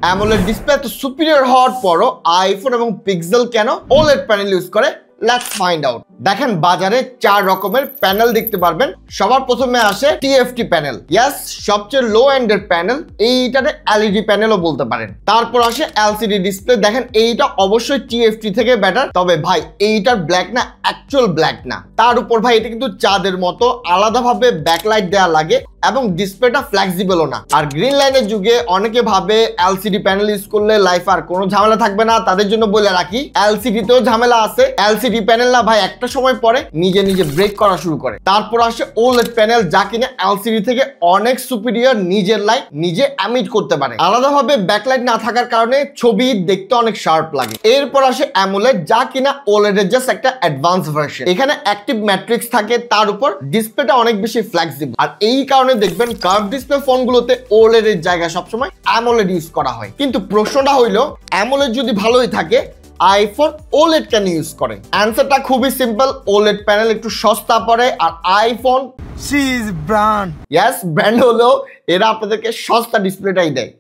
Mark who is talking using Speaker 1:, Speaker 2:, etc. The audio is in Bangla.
Speaker 1: অ্যামোলেড ডিসপ্লে এত সুপিরিয়র হওয়ার পরও আইফোন এবং পিক্সেল কেন ওলেড প্যানেল ইউজ করে? Let's find out. দেখেন বাজারে 4 রকমের প্যানেল দেখতে পারবেন। সবার প্রথমে আসে টিএফটি প্যানেল। ইয়েস, সবচেয়ে লো এন্ডের প্যানেল। এইটাতে এলইডি প্যানেলও বলতে পারেন। তারপর আসে এলসিডি ডিসপ্লে। দেখেন এইটা অবশ্যই টিএফটি থেকে বেটার, তবে ভাই এইটার ব্ল্যাক না, অ্যাকচুয়াল ব্ল্যাক না। তার উপর ভাই এটা কিন্তু চাঁদের মতো আলাদাভাবে ব্যাকলাইট দেওয়া লাগে এবং ডিসপ্লেটা ফ্লেক্সিবলও না। আর গ্রিন লাইনের যুগে অনেকে ভাবে এলসিডি প্যানেল ইউজ করলে লাইফ আর কোনো ঝামেলা থাকবে না। তাদের জন্য বলে রাখি, এলসিডি তেও ঝামেলা আছে। এলসিডি প্যানেল না ভাই একটা সময় পরে নিজে নিজে ব্রেক করা শুরু করে। তারপর আসে ওলেড প্যানেল, যা কিনা এলসিডি থেকে অনেক সুপিরিয়র, নিজের লাইট নিজে এমিট করতে পারে। আলাদাভাবে ব্যাকলাইট না থাকার কারণে ছবি দেখতে অনেক শার্প লাগে। এরপর আসে অ্যামোলেড, যা কিনা ওলেড এর জাস্ট একটা অ্যাডভান্স ভার্সন। এখানে অ্যাক্টিভ ম্যাট্রিক্স থাকে, তার উপর ডিসপ্লেটা অনেক বেশি ফ্লেক্সিবল। আর এই কারণে দেখবেন কার্ভ ডিসপ্লে ফোনগুলোতে ওলেড এর জায়গায় সবসময় অ্যামোলেড ইউজ করা হয়। কিন্তু প্রশ্নটা হইলো, অ্যামোলেড যদি ভালোই থাকে আইফোন ওলেড কেন ইউজ করে? অ্যান্সারটা খুবই সিম্পল। ওলেড প্যানেল একটু সস্তা পড়ে, আর আইফোন
Speaker 2: সি ইজ ব্র্যান্ড।
Speaker 1: ইয়েস, ব্র্যান্ড হলেও এরা আপনাদেরকে সস্তা ডিসপ্লেটাই দেয়।